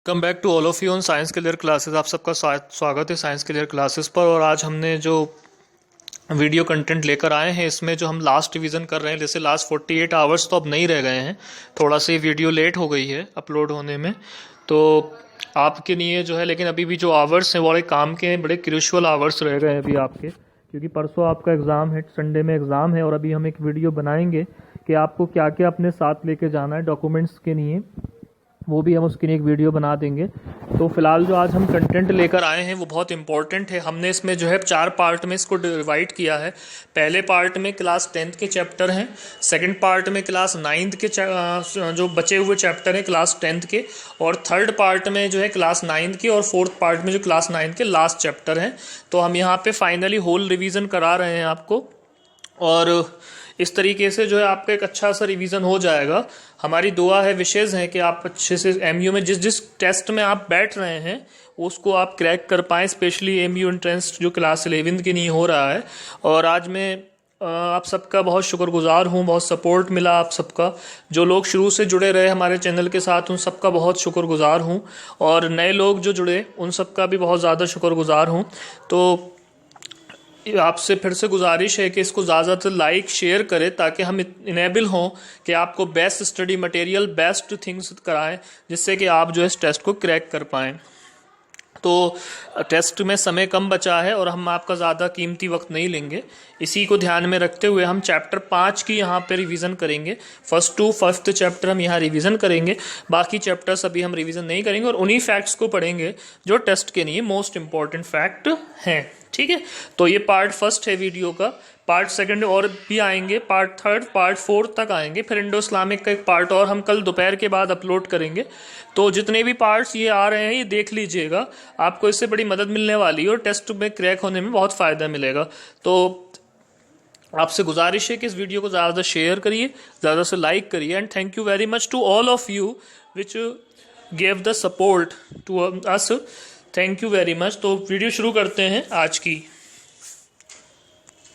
Come back to all of you on science clear classes. आप सबका स्वागत है साइंस क्लियर क्लासेस पर। और आज हमने जो वीडियो कंटेंट लेकर आए हैं इसमें जो हम लास्ट रिवीजन कर रहे हैं, जैसे लास्ट 48 आवर्स तो अब नहीं रह गए हैं, थोड़ा सा ये वीडियो लेट हो गई है अपलोड होने में, तो आपके लिए जो है, लेकिन अभी भी जो आवर्स हैं वो बड़े काम के हैं, बड़े क्रूशियल आवर्स रह गए हैं अभी आपके, क्योंकि परसों आपका एग्ज़ाम है, संडे में एग्ज़ाम है। और अभी हम एक वीडियो बनाएंगे कि आपको क्या क्या अपने साथ लेके जाना है डॉक्यूमेंट्स के लिए, वो भी हम उसके लिए एक वीडियो बना देंगे। तो फिलहाल जो आज हम कंटेंट लेकर आए हैं वो बहुत इंपॉर्टेंट है। हमने इसमें जो है 4 पार्ट में इसको डिवाइड किया है। पहले पार्ट में क्लास 10th के चैप्टर हैं, सेकंड पार्ट में क्लास 9th के जो बचे हुए चैप्टर हैं क्लास 10th के, और थर्ड पार्ट में जो है क्लास 9th के, और फोर्थ पार्ट में जो क्लास 9th के लास्ट चैप्टर हैं। तो हम यहाँ पे फाइनली होल रिवीजन करा रहे हैं आपको, और इस तरीके से जो है आपका एक अच्छा सा रिवीजन हो जाएगा। हमारी दुआ है, विशेष है कि आप अच्छे से एमयू में जिस जिस टेस्ट में आप बैठ रहे हैं उसको आप क्रैक कर पाएँ, स्पेशली एमयू एंट्रेंस जो क्लास 11th के लिए हो रहा है। और आज मैं आप सबका बहुत शुक्रगुजार हूँ, बहुत सपोर्ट मिला आप सबका, जो लोग शुरू से जुड़े रहे हमारे चैनल के साथ उन सबका बहुत शुक्रगुजार हूँ, और नए लोग जो जुड़े उन सबका भी बहुत ज़्यादा शुक्रगुजार हूँ। तो आपसे फिर से गुजारिश है कि इसको ज़्यादातर लाइक शेयर करें, ताकि हम इनेबल हों कि आपको best study material, best things कराएं, जिससे कि आप जो है इस टेस्ट को क्रैक कर पाएँ। तो टेस्ट में समय कम बचा है और हम आपका ज़्यादा कीमती वक्त नहीं लेंगे। इसी को ध्यान में रखते हुए हम चैप्टर 5 की यहाँ पे रिवीजन करेंगे। फर्स्ट टू फिफ्थ चैप्टर हम यहाँ रिवीजन करेंगे, बाकी चैप्टर्स अभी हम रिवीजन नहीं करेंगे, और उन्हीं फैक्ट्स को पढ़ेंगे जो टेस्ट के लिए मोस्ट इंपॉर्टेंट फैक्ट हैं। ठीक है, तो ये पार्ट फर्स्ट है वीडियो का। पार्ट सेकंड और भी आएंगे, पार्ट थर्ड, पार्ट फोर्थ तक आएंगे। फिर इंडो इस्लामिक का एक पार्ट और हम कल दोपहर के बाद अपलोड करेंगे। तो जितने भी पार्ट्स ये आ रहे हैं ये देख लीजिएगा, आपको इससे बड़ी मदद मिलने वाली है और टेस्ट में क्रैक होने में बहुत फ़ायदा मिलेगा। तो आपसे गुजारिश है कि इस वीडियो को ज़्यादा शेयर करिए, ज़्यादा से लाइक करिए, and thank you very much to all of you which give the support to us. Thank you very much. तो वीडियो शुरू करते हैं आज की।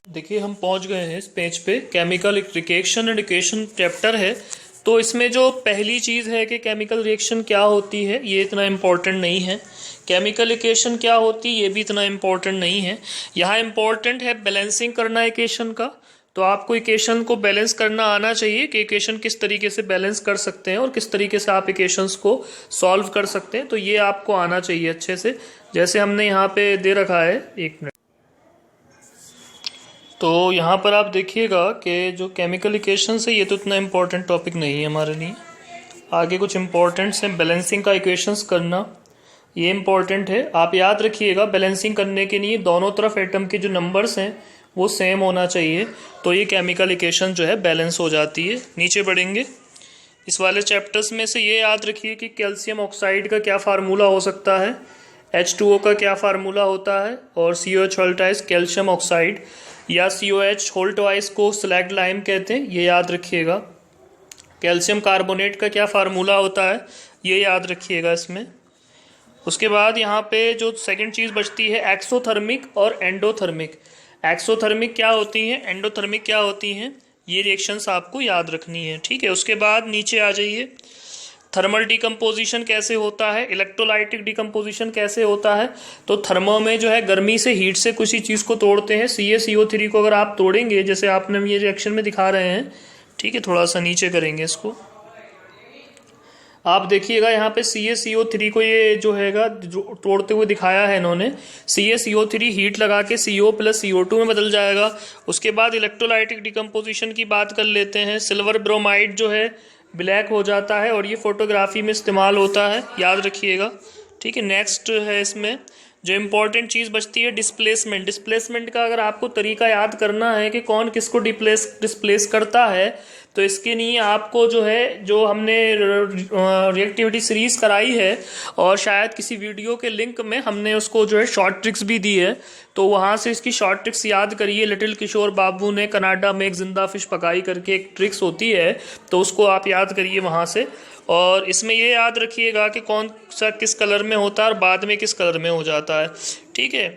देखिए हम पहुंच गए हैं इस पेज पे, chemical reaction and equation chapter है। तो इसमें जो पहली चीज़ है कि केमिकल रिएक्शन क्या होती है, ये इतना इम्पोर्टेंट नहीं है। केमिकल इक्वेशन क्या होती है, ये भी इतना इम्पोर्टेंट नहीं है। यहाँ इम्पोर्टेंट है बैलेंसिंग करना इक्वेशन का। तो आपको इक्वेशन को बैलेंस करना आना चाहिए कि इक्वेशन किस तरीके से बैलेंस कर सकते हैं और किस तरीके से आप इक्वेशंस को सॉल्व कर सकते हैं। तो ये आपको आना चाहिए अच्छे से, जैसे हमने यहाँ पे दे रखा है। एक मिनट। तो यहाँ पर आप देखिएगा कि जो केमिकल इक्वेशंस है ये तो इतना इम्पोर्टेंट टॉपिक नहीं है हमारे लिए। आगे कुछ इम्पोर्टेंट्स हैं, बैलेंसिंग का इक्वेशंस करना, ये इम्पोर्टेंट है। आप याद रखिएगा बैलेंसिंग करने के लिए दोनों तरफ एटम के जो नंबर्स हैं वो सेम होना चाहिए, तो ये केमिकल इक्वेशन जो है बैलेंस हो जाती है। नीचे बढ़ेंगे इस वाले चैप्टर्स में से ये याद रखिए कि कैल्शियम ऑक्साइड का क्या फार्मूला हो सकता है, H2O का क्या फार्मूला होता है, और COH होल्टाइज कैल्शियम ऑक्साइड या COH होल्टवाइज को स्लैग्ड लाइम कहते हैं, ये याद रखिएगा। कैल्शियम कार्बोनेट का क्या फार्मूला होता है, ये याद रखिएगा इसमें। उसके बाद यहाँ पे जो सेकंड चीज़ बचती है एक्सोथर्मिक और एंडोथर्मिक। एक्सोथर्मिक क्या होती हैं, एंडोथर्मिक क्या होती हैं, ये रिएक्शंस आपको याद रखनी है। ठीक है, उसके बाद नीचे आ जाइए। थर्मल डिकम्पोजिशन कैसे होता है, इलेक्ट्रोलाइटिक डिकम्पोजिशन कैसे होता है। तो थर्मो में जो है गर्मी से, हीट से किसी चीज़ को तोड़ते हैं। CaCO3 को अगर आप तोड़ेंगे, जैसे आपने ये रिएक्शन में दिखा रहे हैं, ठीक है, थोड़ा सा नीचे करेंगे इसको, आप देखिएगा यहाँ पे CaCO3 को ये जो हैगा तोड़ते हुए दिखाया है इन्होंने। CaCO3 हीट लगा के CO + CO2 में बदल जाएगा। उसके बाद इलेक्ट्रोलाइटिक डिकम्पोजिशन की बात कर लेते हैं। सिल्वर ब्रोमाइड जो है ब्लैक हो जाता है और ये फोटोग्राफी में इस्तेमाल होता है, याद रखिएगा। ठीक है, नेक्स्ट है इसमें जो इम्पोर्टेंट चीज़ बचती है डिस्प्लेसमेंट। डिस्प्लेसमेंट का अगर आपको तरीका याद करना है कि कौन किसको डिस्प्लेस करता है, तो इसके लिए आपको जो है, जो हमने रिएक्टिविटी सीरीज कराई है और शायद किसी वीडियो के लिंक में हमने उसको जो है शॉर्ट ट्रिक्स भी दी है, तो वहाँ से इसकी शॉर्ट ट्रिक्स याद करिए। लिटिल किशोर बाबू ने कनाडा में एक जिंदा फिश पकाई करके एक ट्रिक्स होती है, तो उसको आप याद करिए वहाँ से। और इसमें ये याद रखिएगा कि कौन सा किस कलर में होता है और बाद में किस कलर में हो जाता है। ठीक है,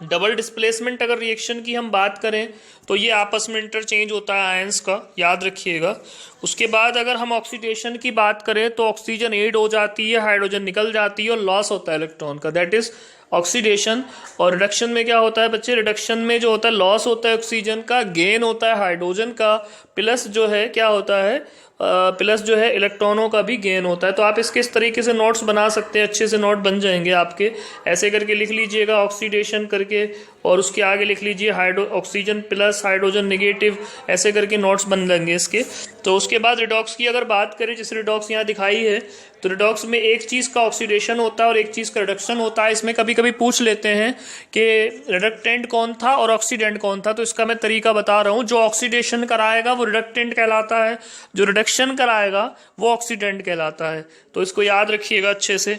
डबल डिस्प्लेसमेंट अगर रिएक्शन की हम बात करें तो ये आपस में इंटरचेंज होता है आयंस का, याद रखिएगा। उसके बाद अगर हम ऑक्सीडेशन की बात करें तो ऑक्सीजन ऐड हो जाती है, हाइड्रोजन निकल जाती है और लॉस होता है इलेक्ट्रॉन का, दैट इज ऑक्सीडेशन। और रिडक्शन में क्या होता है बच्चे, रिडक्शन में जो होता है लॉस होता है ऑक्सीजन का, गेन होता है हाइड्रोजन का, प्लस जो है क्या होता है प्लस जो है इलेक्ट्रॉनों का भी गेन होता है। तो आप इसके इस तरीके से नोट्स बना सकते हैं, अच्छे से नोट बन जाएंगे आपके। ऐसे करके लिख लीजिएगा ऑक्सीडेशन करके, और उसके आगे लिख लीजिए ऑक्सीजन प्लस हाइड्रोजन नेगेटिव, ऐसे करके नोट्स बन जाएंगे इसके। तो उसके बाद रिडॉक्स की अगर बात करें, जैसे रिडॉक्स यहाँ दिखाई है, तो रिडॉक्स में एक चीज़ का ऑक्सीडेशन होता है और एक चीज़ का रिडक्शन होता है। इसमें कभी कभी पूछ लेते हैं कि रिडक्टेंट कौन था और ऑक्सीडेंट कौन था, तो इसका मैं तरीका बता रहा हूँ। जो ऑक्सीडेशन कराएगा वो रिडक्टेंट कहलाता है, जो रिडक्शन कराएगा वो ऑक्सीडेंट कहलाता है। तो इसको याद रखिएगा अच्छे से।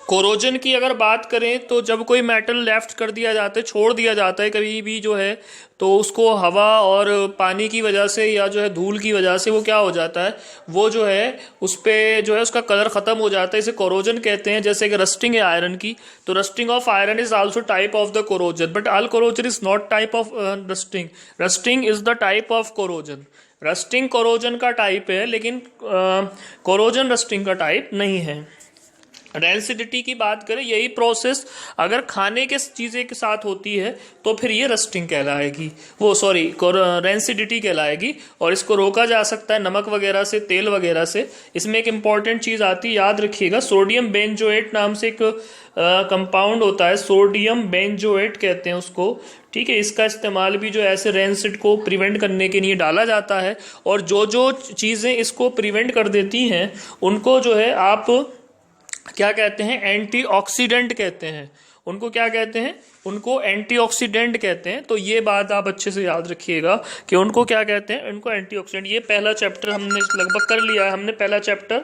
कोरोजन की अगर बात करें तो जब कोई मेटल लेफ्ट कर दिया जाता है, छोड़ दिया जाता है कभी भी जो है, तो उसको हवा और पानी की वजह से या जो है धूल की वजह से वो क्या हो जाता है, वो जो है उस पर जो है उसका कलर खत्म हो जाता है। इसे कोरोजन कहते हैं। जैसे कि रस्टिंग है आयरन की, तो rusting of iron is also type of the corrosion, but all corrosion is not type of rusting. Rusting is the type of corrosion. Rusting corrosion का टाइप है, लेकिन कोरोजन रस्टिंग का टाइप नहीं है। Rancidity की बात करें, यही प्रोसेस अगर खाने के चीज़ें के साथ होती है तो फिर ये रस्टिंग कहलाएगी, वो सॉरी रेंसिडिटी कहलाएगी। और इसको रोका जा सकता है नमक वगैरह से, तेल वगैरह से। इसमें एक इम्पॉर्टेंट चीज़ आती है, याद रखिएगा, सोडियम बेंजोएट नाम से एक कंपाउंड होता है, सोडियम बेंजोएट कहते हैं उसको, ठीक है। इसका इस्तेमाल भी जो ऐसे रेंसिड को प्रिवेंट करने के लिए डाला जाता है। और जो जो चीज़ें इसको प्रिवेंट कर देती हैं उनको जो है आप क्या कहते हैं, एंटीऑक्सीडेंट कहते हैं उनको। क्या कहते हैं उनको, एंटीऑक्सीडेंट कहते हैं। तो ये बात आप अच्छे से याद रखिएगा कि उनको क्या कहते हैं, उनको एंटीऑक्सीडेंट। ये पहला चैप्टर हमने लगभग कर लिया है, हमने पहला चैप्टर